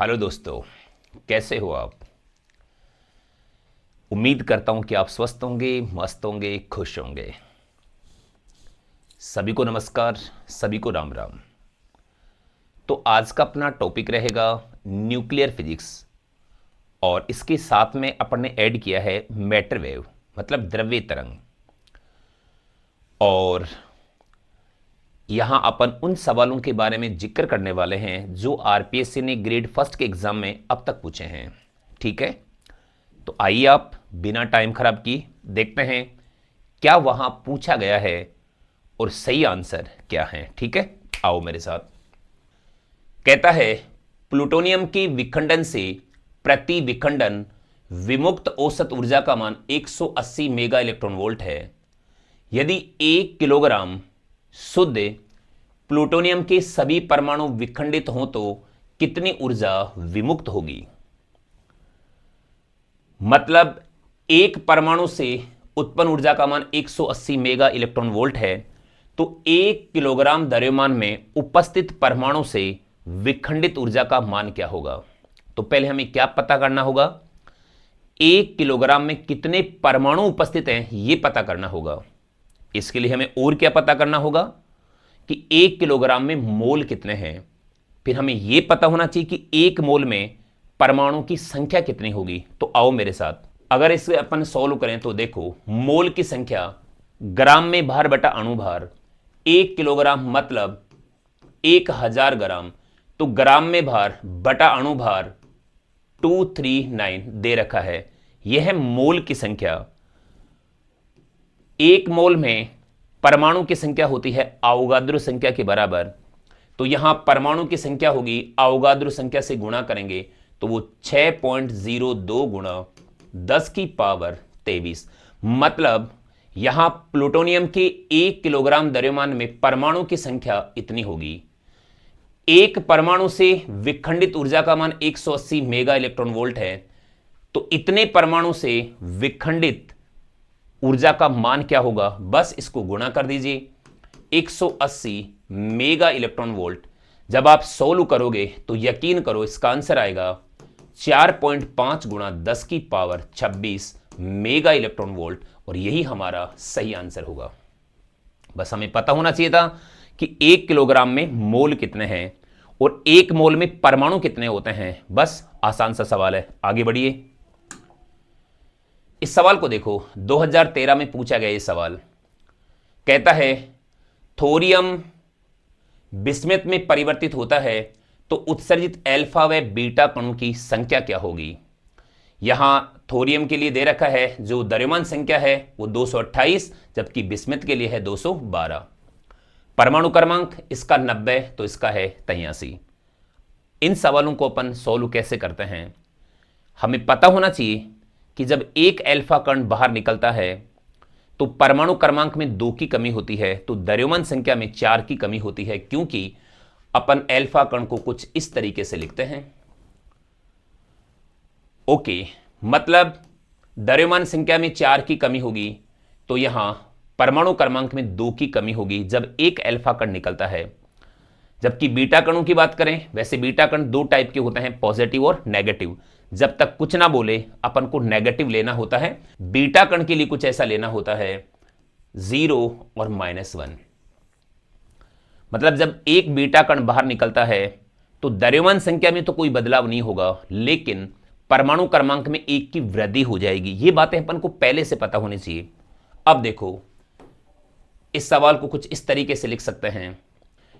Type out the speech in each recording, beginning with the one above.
Hello दोस्तों, कैसे हो आप। उम्मीद करता हूं कि आप स्वस्थ होंगे, मस्त होंगे, खुश होंगे। सभी को नमस्कार, सभी को राम राम। तो आज का अपना टॉपिक रहेगा न्यूक्लियर फिजिक्स, और इसके साथ में अपन ने ऐड किया है मैटर वेव, मतलब द्रव्य तरंग। और यहां अपन उन सवालों के बारे में जिक्र करने वाले हैं जो आरपीएससी ने ग्रेड फर्स्ट के एग्जाम में अब तक पूछे हैं। ठीक है, तो आइए आप बिना टाइम खराब की देखते हैं क्या वहां पूछा गया है और सही आंसर क्या है। ठीक है, आओ मेरे साथ। कहता है प्लूटोनियम की विखंडन से प्रति विखंडन विमुक्त औसत ऊर्जा का मान 180 मेगा इलेक्ट्रॉन वोल्ट है। यदि 1 किलोग्राम शुद्ध प्लूटोनियम के सभी परमाणु विखंडित हों तो कितनी ऊर्जा विमुक्त होगी। मतलब एक परमाणु से उत्पन्न ऊर्जा का मान 180 मेगा इलेक्ट्रॉन वोल्ट है, तो 1 किलोग्राम द्रव्यमान में उपस्थित परमाणु से विखंडित ऊर्जा का मान क्या होगा। तो पहले हमें क्या पता करना होगा, 1 किलोग्राम में कितने परमाणु उपस्थित हैं यह पता करना होगा। इसके लिए हमें और क्या पता करना होगा कि 1 किलोग्राम में मोल कितने हैं। फिर हमें यह पता होना चाहिए कि 1 मोल में परमाणु की संख्या कितनी होगी। तो आओ मेरे साथ, अगर इसे अपन सॉल्व करें तो देखो, मोल की संख्या ग्राम में भार बटा अणु भार, 1 किलोग्राम मतलब 1000 ग्राम, तो ग्राम में भार बटा अणु भार 239 दे रखा है। यह है मोल की संख्या। 1 मोल में परमाणु की संख्या होती है अवोगाद्रो संख्या के बराबर, तो यहां परमाणु की संख्या होगी अवोगाद्रो संख्या से गुणा करेंगे तो वो 6.02 गुणा 10 की पावर 23। मतलब यहां प्लूटोनियम के 1 किलोग्राम द्रव्यमान में परमाणु की संख्या इतनी होगी। एक परमाणु से विखंडित ऊर्जा का मान 180 मेगा इलेक्ट्रॉन वोल्ट है, तो इतने परमाणु से विखंडित ऊर्जा का मान क्या होगा, बस इसको गुणा कर दीजिए। 180 मेगा इलेक्ट्रॉन वोल्ट जब आप सोल्व करोगे तो यकीन करो इसका आंसर आएगा 4.5 गुणा 10 की पावर 26 मेगा इलेक्ट्रॉन वोल्ट, और यही हमारा सही आंसर होगा। बस हमें पता होना चाहिए था कि 1 किलोग्राम में मोल कितने हैं और 1 मोल में परमाणु कितने होते हैं। बस आसान सा सवाल है, आगे बढ़िए। इस सवाल को देखो, 2013 में पूछा गया ये सवाल। कहता है थोरियम बिस्मथ में परिवर्तित होता है तो उत्सर्जित अल्फा व बीटा कणों की संख्या क्या होगी। यहां थोरियम के लिए दे रखा है जो द्रव्यमान संख्या है वो 228, जबकि बिस्मथ के लिए है 212। परमाणु क्रमांक इसका 90, तो इसका है 83। इन सवालों को अपन सोल्व कैसे करते हैं, हमें पता होना चाहिए कि जब एक अल्फा कण बाहर निकलता है तो परमाणु क्रमांक में 2 की कमी होती है, तो द्रव्यमान संख्या में 4 की कमी होती है, क्योंकि अपन अल्फा कण को कुछ इस तरीके से लिखते हैं। ओके, मतलब द्रव्यमान संख्या में 4 की कमी होगी तो यहां परमाणु क्रमांक में 2 की कमी होगी जब एक अल्फा कण निकलता है। जबकि बीटा कणों की बात करें, वैसे बीटा कण 2 टाइप के होते हैं, पॉजिटिव और नेगेटिव। जब तक कुछ ना बोले अपन को नेगेटिव लेना होता है। बीटा कण के लिए कुछ ऐसा लेना होता है 0 और -1। मतलब जब एक बीटा कण बाहर निकलता है तो द्रव्यमान संख्या में तो कोई बदलाव नहीं होगा, लेकिन परमाणु क्रमांक में 1 की वृद्धि हो जाएगी। ये बातें अपन को पहले से पता होनी चाहिए। अब देखो, इस सवाल को कुछ इस तरीके से लिख सकते हैं।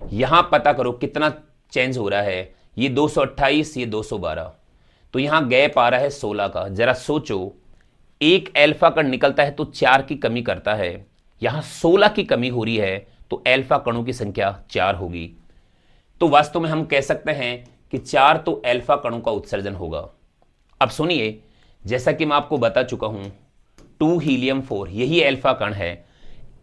यहां पता करो कितना चेंज हो रहा है, ये 228, ये 212, तो यहां गैप आ रहा है 16 का। जरा सोचो, एक अल्फा कण निकलता है तो 4 की कमी करता है, यहां 16 की कमी हो रही है, तो अल्फा कणों की संख्या 4 होगी। तो वास्तव में हम कह सकते हैं कि 4 तो अल्फा कणों का उत्सर्जन होगा। अब सुनिए, जैसा कि मैं आपको बता चुका हूं, 2 हीलियम 4 यही अल्फा कण है।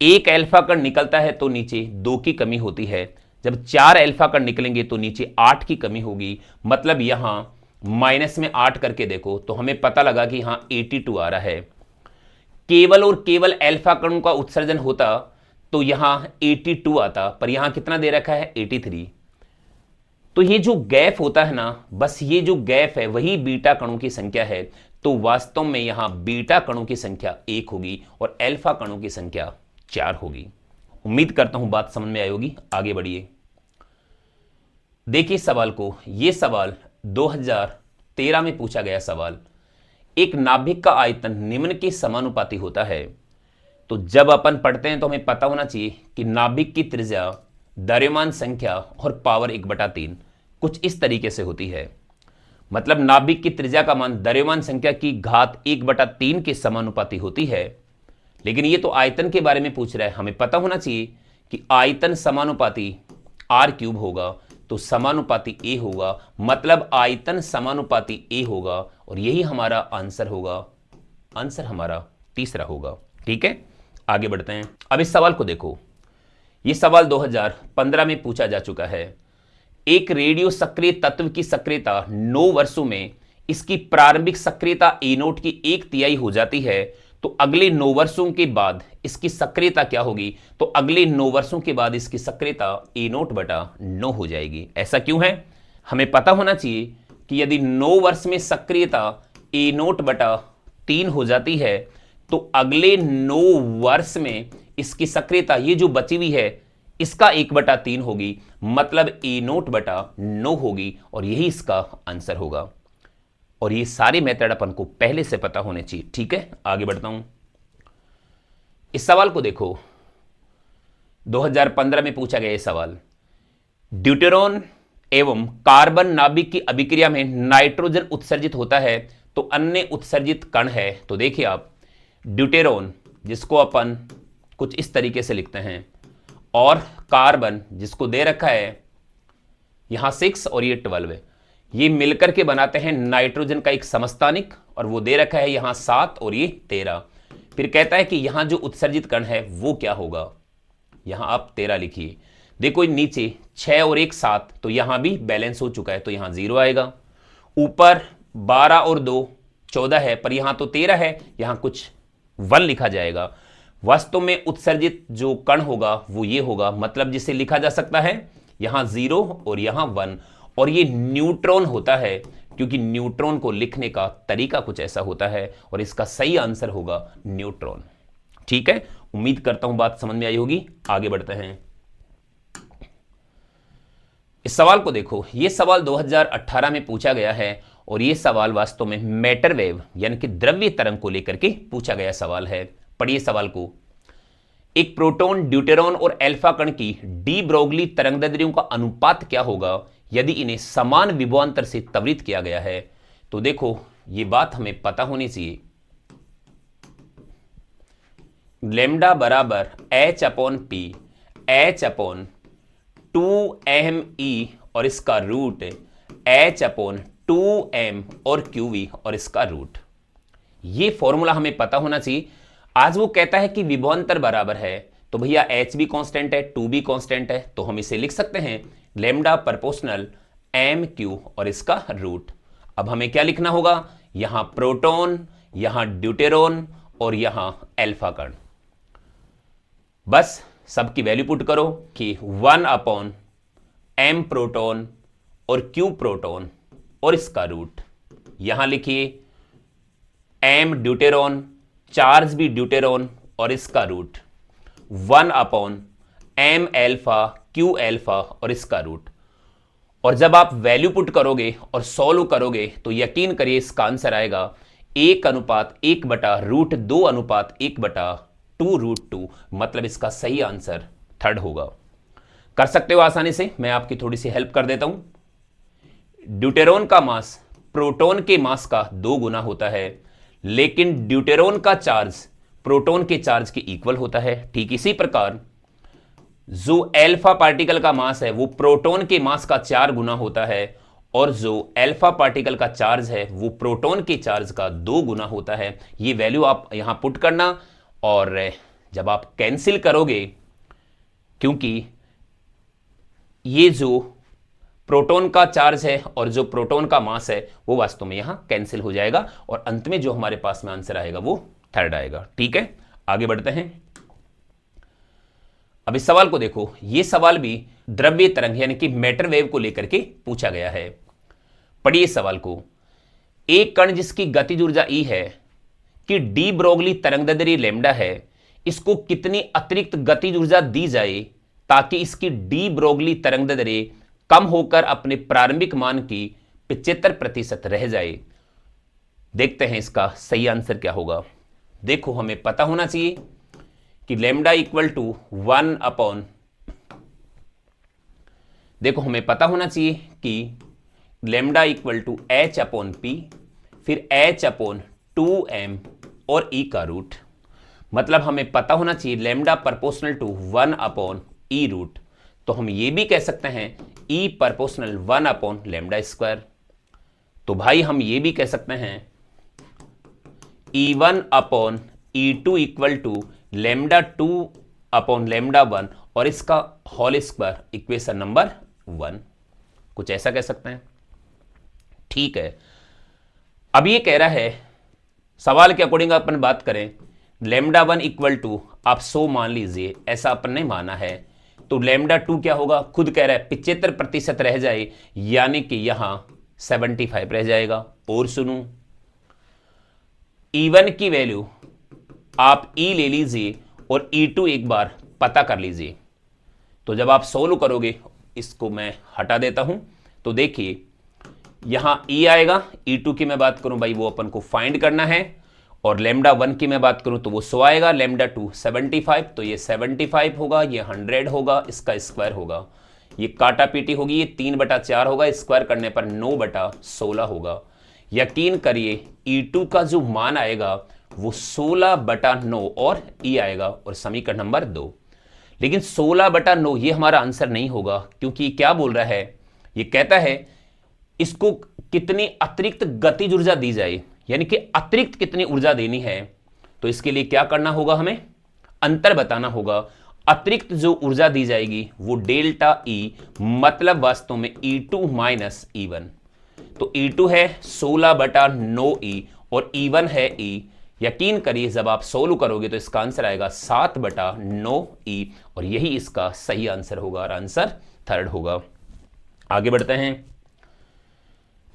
एक अल्फा कण निकलता है तो नीचे 2 की कमी होती है, जब 4 अल्फा कण निकलेंगे तो नीचे 8 की कमी होगी। मतलब यहां माइनस में 8 करके देखो तो हमें पता लगा कि यहां 82 आ रहा है। केवल और केवल अल्फा कणों का उत्सर्जन होता तो यहां 82 आता, पर यहां कितना दे रखा है 83। तो ये जो गैप होता है ना, बस ये जो गैप है वही बीटा कणों की संख्या है। तो वास्तव में यहां बीटा कणों की संख्या 1 होगी और अल्फा कणों की संख्या 4 होगी। उम्मीद करता हूं बात समझ में आई होगी। आगे बढ़िए, देखिए सवाल को। यह सवाल 2013 में पूछा गया सवाल। एक नाभिक का आयतन निम्न के समानुपाती होता है। तो जब अपन पढ़ते हैं तो हमें पता होना चाहिए कि नाभिक की त्रिज्या, द्रव्यमान संख्या और पावर 1/3 कुछ इस तरीके से होती है। मतलब नाभिक की त्रिज्या का मान द्रव्यमान संख्या की घात 1/3 के समानुपाती होती है। लेकिन ये तो आयतन के बारे में पूछ रहा है, हमें पता होना चाहिए कि आयतन समानुपाती r³ होगा, तो समानुपाती a होगा, मतलब आयतन समानुपाती a होगा और यही हमारा आंसर होगा। आंसर हमारा तीसरा होगा। ठीक है, आगे बढ़ते हैं। अब इस सवाल को देखो। यह सवाल 2015 में पूछा जा चुका है। एक रेडियो सक्रिय तत्व की सक्रियता 9 वर्षों में इसकी प्रारंभिक सक्रियता A0 की 1/3 हो जाती है, तो अगले 9 वर्षों के बाद इसकी सक्रियता क्या होगी? तो अगले 9 वर्षों के बाद इसकी सक्रियता A0/9 हो जाएगी। ऐसा क्यों है? हमें पता होना चाहिए कि यदि 9 वर्ष में सक्रियता A0/3 हो जाती है, तो अगले 9 वर्ष में इसकी सक्रियता, ये जो बची हुई है, इसका 1/3 होगी, मतलब A0/9 होगी और यही इसका आंसर होगा। और ये सारे मेथड अपन को पहले से पता होने चाहिए। ठीक है, आगे बढ़ता हूं। इस सवाल को देखो। 2015 में पूछा गया यह सवाल। ड्यूटेरॉन एवं कार्बन नाभिक की अभिक्रिया में नाइट्रोजन उत्सर्जित होता है, तो अन्य उत्सर्जित कण है। तो देखिए आप, ड्यूटेरॉन जिसको अपन कुछ इस तरीके से लिखते हैं, और कार्बन जिसको दे रखा है यहां 6 और ये 12 है, ये मिलकर के बनाते हैं नाइट्रोजन का एक समस्थानिक, और वो दे रखा है यहां 7 और ये 13। फिर कहता है कि यहां जो उत्सर्जित कण है वो क्या होगा? यहां आप 13 लिखिए। देखो नीचे 6 और 1 7, तो यहां भी बैलेंस हो चुका है, तो यहां 0 आएगा। ऊपर 12 और 2 14 है, पर यहां तो 13 है, यहां कुछ 1 लिखा जाएगा। वास्तव में उत्सर्जित जो कण होगा वो ये होगा, मतलब जिसे लिखा जा सकता है यहां 0 और यहां 1, और ये न्यूट्रॉन होता है, क्योंकि न्यूट्रॉन को लिखने का तरीका कुछ ऐसा होता है, और इसका सही आंसर होगा न्यूट्रॉन। ठीक है, उम्मीद करता हूं बात समझ में आई होगी। आगे बढ़ते हैं। इस सवाल को देखो। यह सवाल 2018 में पूछा गया है, और यह सवाल वास्तव में मैटर वेव यानी कि द्रव्य तरंग को लेकर के पूछा गया सवाल है। पढ़िए सवाल को। एक प्रोटॉन, ड्यूटेरॉन और अल्फा कण की डी ब्रोगली तरंगदैर्ध्यों का अनुपात क्या होगा यदि इन्हें समान विभवांतर से त्वरित किया गया है? तो देखो, यह बात हमें पता होनी चाहिए। लैम्डा बराबर H/P, H/2mE और इसका रूट H/2m और QV और इसका रूट। यह फॉर्मूला हमें पता होना चाहिए। आज वो कहता है कि विभवांतर बराबर है, तो भैया H भी कांस्टेंट है, 2 भी कांस्टेंट है, तो हम इसे लिख सकते हैं लैम्डा प्रोपोर्शनल MQ और इसका रूट। अब हमें क्या लिखना होगा? यहां प्रोटॉन, यहां ड्यूटेरॉन और यहां अल्फा कण। बस सबकी वैल्यू पुट करो कि 1/m प्रोटॉन और Q प्रोटॉन और इसका रूट। यहां लिखिए M ड्यूटेरॉन, चार्ज भी ड्यूटेरॉन और इसका root 1/m alpha Q alpha और इसका रूट। और जब आप वैल्यू पुट करोगे और सॉल्व करोगे तो यकीन करिए इसका आंसर आएगा 1:1/√2/1/2√2, मतलब इसका सही आंसर 3rd होगा। कर सकते हो आसानी से, मैं आपकी थोड़ी सी हेल्प कर देता हूं। ड्यूटेरॉन का मास प्रोटॉन के मास का 2 गुना होता है, लेकिन ड्यूटेरॉन का चार्ज प्रोटॉन के चार्ज के इक्वल होता है। ठीक इसी प्रकार जो अल्फा पार्टिकल का मास है वो प्रोटॉन के मास का 4 गुना होता है, और जो अल्फा पार्टिकल का चार्ज है वो प्रोटॉन के चार्ज का 2 गुना होता है। ये वैल्यू आप यहां पुट करना, और जब आप कैंसिल करोगे, क्योंकि ये जो प्रोटॉन का चार्ज है और जो प्रोटॉन का मास है वो वास्तव में यहां कैंसिल हो जाएगा, और अंत में जो हमारे पास में आंसर आएगा वो 3rd आएगा। ठीक है, आगे बढ़ते हैं। अब इस सवाल को देखो, यह सवाल भी द्रव्य तरंग यानी कि मैटर वेव को लेकर के पूछा गया है। पढ़िए सवाल को। एक कण जिसकी गतिज ऊर्जा E है कि डी ब्रोगली तरंगदैर्ध्य लैम्डा है, इसको कितनी अतिरिक्त गतिज ऊर्जा दी जाए ताकि इसकी डी ब्रोगली तरंगदैर्ध्य कम होकर अपने प्रारंभिक मान की 75% रह जाए। देखते हैं इसका सही आंसर क्या होगा। देखो, हमें पता होना चाहिए कि लैम्डा इक्वल टू 1 अपॉन, देखो हमें पता होना चाहिए कि lambda equal to H upon P, फिर एच अपॉन 2m और ई का रूट। मतलब हमें पता होना चाहिए lambda proportional to 1 upon E root. तो हम ये भी कह सकते हैं E proportional 1 upon lambda square. तो भाई हम ये भी कह सकते हैं E1 upon E2 equal to lambda 2 upon lambda 1 और इसका होल स्क्वायर, इक्वेशन नंबर 1। कुछ ऐसा कह सकते हैं। ठीक है, अब ये कह रहा है सवाल के अकॉर्डिंग अपन बात करें, लैम्डा 1 इक्वल टू आप 100 मान लीजिए, ऐसा अपन ने माना है। तो लैम्डा 2 क्या होगा, खुद कह रहा है 75% रह जाए, यानी कि यहां 75 रह जाएगा। और सुनो, E1 की वैल्यू आप E ले लीजिए और E2 एक बार पता कर लीजिए। तो जब आप सोल्व करोगे, इसको मैं हटा देता हूं, तो देखिए यहां E आएगा। E2 की मैं बात करूं भाई, वो अपन को फाइंड करना है। और लैम्डा 1 की मैं बात करूं तो वो 100 आएगा, लैम्डा 2 75, तो ये 75 होगा, ये 100 होगा, इसका स्क्वायर होगा, ये काटा पीटी होगी, ये 3/4 होगा, स्क्वायर करने पर 9/16 होगा। यकीन करिए E2 का जो मान आएगा वो 16/9 और E आएगा, और समीकरण नंबर 2। लेकिन 16/9 ये हमारा आंसर नहीं होगा, क्योंकि क्या बोल रहा है, ये कहता है इसको कितनी अतिरिक्त गतिज ऊर्जा दी जाए, यानी कि अतिरिक्त कितनी ऊर्जा देनी है। तो इसके लिए क्या करना होगा, हमें अंतर बताना होगा। अतिरिक्त जो ऊर्जा दी जाएगी वो डेल्टा E, मतलब वास्तव में E2 माइनस E1। तो E2 है 16/9E और E1 है E। यकीन करिए जब आप सोल्व करोगे तो इसका आंसर आएगा 7/9E, और यही इसका सही आंसर होगा, और आंसर 3rd होगा। आगे बढ़ते हैं।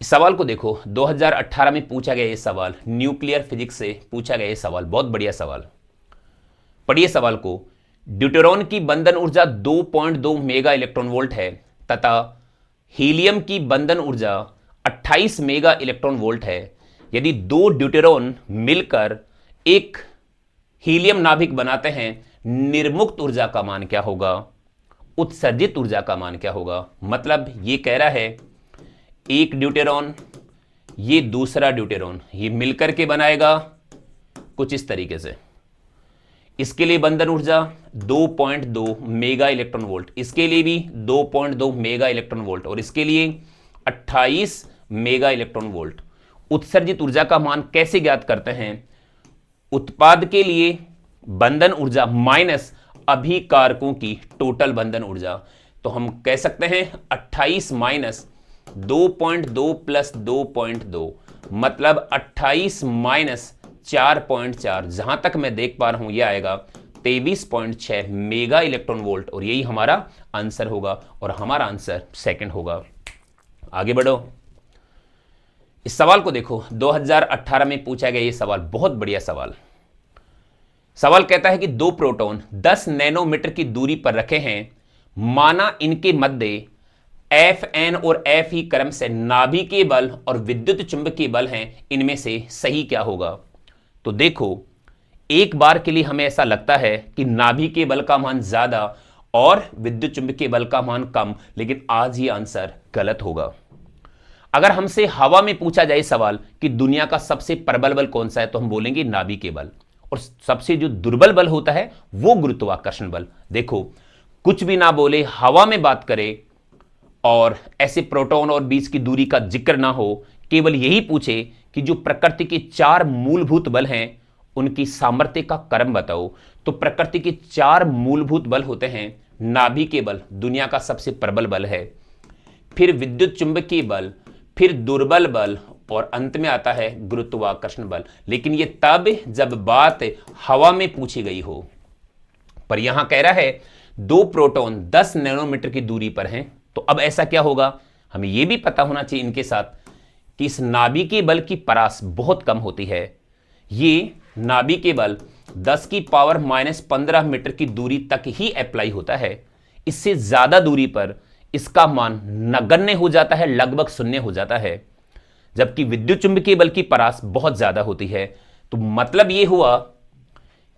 इस सवाल को देखो, 2018 में पूछा गया ये सवाल, न्यूक्लियर फिजिक्स से पूछा गया ये सवाल, बहुत बढ़िया सवाल। पढ़िए सवाल को। ड्यूटेरॉन की बंधन ऊर्जा 2.2 मेगा इलेक्ट्रॉन वोल्ट है तथा हीलियम की बंधन ऊर्जा 28 मेगा इलेक्ट्रॉन वोल्ट है। यदि 2 ड्यूटेरॉन मिलकर एक हीलियम नाभिक बनाते हैं, निर्मुक्त ऊर्जा का मान क्या होगा, उत्सर्जित ऊर्जा का मान क्या होगा। मतलब ये कह रहा है एक ड्यूटेरॉन, ये दूसरा ड्यूटेरॉन, ये मिलकर के बनाएगा कुछ इस तरीके से। इसके लिए बंधन ऊर्जा 2.2 मेगा इलेक्ट्रॉन वोल्ट, इसके लिए भी 2.2 मेगा इलेक्ट्रॉन वोल्ट, और इसके लिए 28 मेगा इलेक्ट्रॉन वोल्ट। उत्सर्जित ऊर्जा का मान कैसे ज्ञात करते हैं, उत्पाद के लिए बंधन ऊर्जा माइनस अभिकारकों की टोटल बंधन ऊर्जा। तो हम कह सकते हैं 28 माइनस 2.2 प्लस 2.2, मतलब 28 माइनस 4.4, जहां तक मैं देख पा रहा हूं यह आएगा 23.6 मेगा इलेक्ट्रॉन वोल्ट, और यही हमारा आंसर होगा, और हमारा आंसर 2nd होगा। आगे बढ़ो। इस सवाल को देखो, 2018 में पूछा गया ये सवाल, बहुत बढ़िया सवाल। सवाल कहता है कि 2 प्रोटॉन 10 नैनोमीटर की दूरी पर रखे हैं, माना इनके मध्य Fn और Fe क्रम से नाभिकीय बल और विद्युत चुंबकीय बल हैं, इनमें से सही क्या होगा। तो देखो, एक बार के लिए हमें ऐसा लगता है कि नाभिकीय बल का मान ज्यादा और विद्युत चुंबकीय बल का मान कम, लेकिन आज ये आंसर गलत होगा। अगर हमसे हवा में पूछा जाए सवाल कि दुनिया का सबसे प्रबल बल कौन सा है, तो हम बोलेंगे नाभिकीय बल, और सबसे जो दुर्बल बल होता है वो गुरुत्वाकर्षण बल। देखो, कुछ भी ना बोले, हवा में बात करें और ऐसे प्रोटॉन और बीच की दूरी का जिक्र ना हो, केवल यही पूछे कि जो प्रकृति के 4 मूलभूत बल हैं उनकी सामर्थ्य का क्रम बताओ, तो प्रकृति के 4 मूलभूत बल होते हैं। नाभिकीय बल दुनिया का सबसे प्रबल बल है, फिर विद्युत चुंबकीय बल, फिर दुर्बल बल, और अंत में आता है गुरुत्वाकर्षण बल। लेकिन यह तब जब बात हवा में पूछी गई हो, पर यहां कह रहा है दो प्रोटॉन 10 नैनोमीटर की दूरी पर हैं, तो अब ऐसा क्या होगा, हमें यह भी पता होना चाहिए इनके साथ कि इस नाभिकीय बल की परास बहुत कम होती है। ये नाभिकीय बल 10 की पावर -15 मीटर की दूरी तक ही अप्लाई होता है। इससे ज्यादा दूरी पर इसका मान नगण्य हो जाता है, लगभग शून्य हो जाता है। जबकि विद्युत चुंबकीय बल की परास बहुत ज्यादा होती है। तो मतलब यह हुआ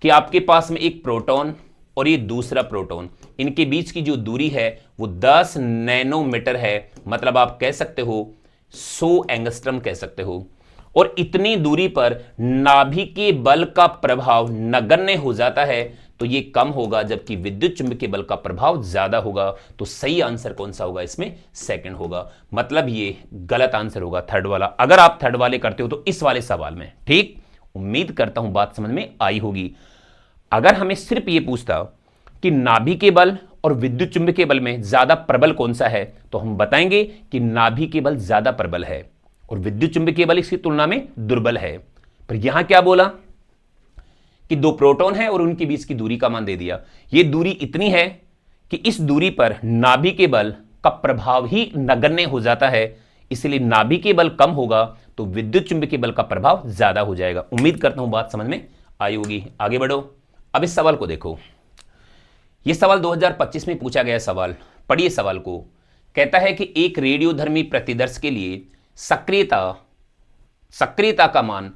कि आपके पास में एक प्रोटॉन और ये दूसरा प्रोटॉन, इनके बीच की जो दूरी है वो 10 नैनोमीटर है। मतलब आप कह सकते हो 100 एंगस्ट्रम कह सकते हो। और इतनी दूरी पर नाभिकीय बल का प्रभाव नगण्य हो जाता है, तो ये कम होगा, जबकि विद्युत चुंबकीय बल का प्रभाव ज्यादा होगा। तो सही आंसर कौन सा होगा, इसमें सेकंड होगा। मतलब ये गलत आंसर होगा, थर्ड वाला। अगर आप थर्ड वाले करते हो तो इस वाले सवाल में, ठीक, उम्मीद करता हूं बात समझ में आई होगी। अगर हमें सिर्फ ये पूछता कि नाभिकीय बल और विद्युत चुंबकीय बल में ज्यादा प्रबल कौन सा है, तो हम बताएंगे कि नाभिकीय बल ज्यादा प्रबल है और विद्युत चुंबकीय बल इसकी तुलना में दुर्बल है। पर यहां क्या बोला कि दो प्रोटॉन है और उनके बीच की दूरी का मान दे दिया। यह दूरी इतनी है कि इस दूरी पर नाभिकीय बल का प्रभाव ही नगण्य हो जाता है, इसलिए नाभिकीय बल कम होगा तो विद्युत चुंबकीय बल का प्रभाव ज्यादा हो जाएगा। उम्मीद करता हूं बात समझ में आई होगी। आगे बढ़ो। अब इस सवाल को देखो। यह सवाल 2025 में पूछा गया सवाल, पढ़िए सवाल को। कहता है कि एक रेडियोधर्मी प्रतिदर्श के लिए सक्रियता का मान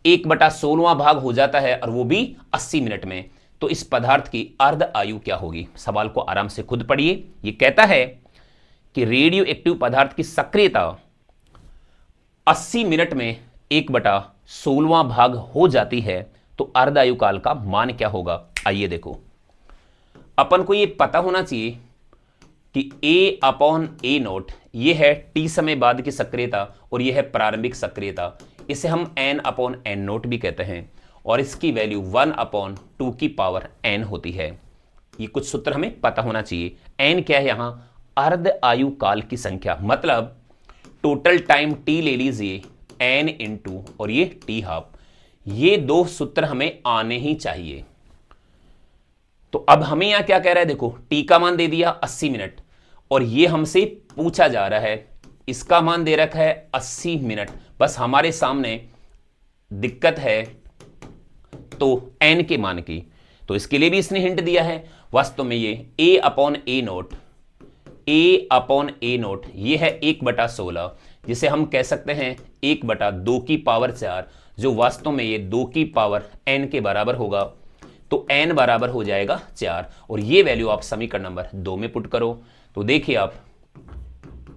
1/16वां भाग हो जाता है और वो भी 80 मिनट में। तो इस पदार्थ की अर्ध आयु क्या होगी। सवाल को आराम से खुद पढ़िए। ये कहता है कि रेडियो एक्टिव पदार्थ की सक्रियता 80 मिनट में 1/16वां भाग हो जाती है, तो अर्ध आयु काल का मान क्या होगा। आइए देखो, अपन को ये पता होना चाहिए कि A/A0 ये है टी समय बाद की सक्रियता और ये है प्रारंभिक सक्रियता। इसे हम N/N0 भी कहते हैं और इसकी वैल्यू 1/2 की पावर n होती है। ये कुछ सूत्र हमें पता होना चाहिए। n क्या है यहां, अर्ध आयु काल की संख्या, मतलब टोटल टाइम t ले लीजिए n इंटू और ये t हाफ। ये दो सूत्र हमें आने ही चाहिए। तो अब हमें यहां क्या कह रहा है, देखो t का मान दे दिया 80 मिनट और ये हमसे पूछा जा रहा है, इसका मान दे रखा है 80 मिनट। बस हमारे सामने दिक्कत है तो n के मान की, तो इसके लिए भी इसने हिंट दिया है। वास्तव में ये A/A0 ये है 1/16, जिसे हम कह सकते हैं 1/2 की पावर 4, जो वास्तव में ये 2 की पावर n के बराबर होगा। तो n बराबर हो जाएगा 4 और ये वैल्यू आप समीकरण नंबर 2 में पुट करो। तो देखिए आप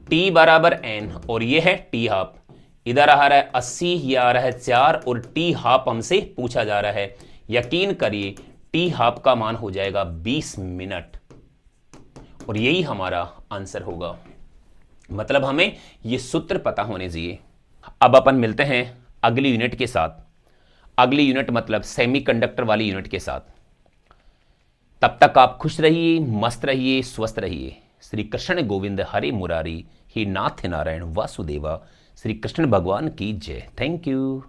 t बराबर n और ये है t हाफ, इधर आ रहा है 80, ये आ रहा है 4 और t हाफ हमसे पूछा जा रहा है। यकीन करिए t हाफ का मान हो जाएगा 20 मिनट और यही हमारा आंसर होगा। मतलब हमें ये सूत्र पता होने चाहिए। अब अपन मिलते हैं अगली यूनिट के साथ। अगली यूनिट मतलब सेमीकंडक्टर वाली यूनिट के साथ। तब तक आप खुश रहिए, मस्त रहिए, स्वस्थ रहिए। श्री कृष्ण गोविंद हरे मुरारी, हे नाथ नारायण वासुदेवा। श्री कृष्ण भगवान की जय। Thank you.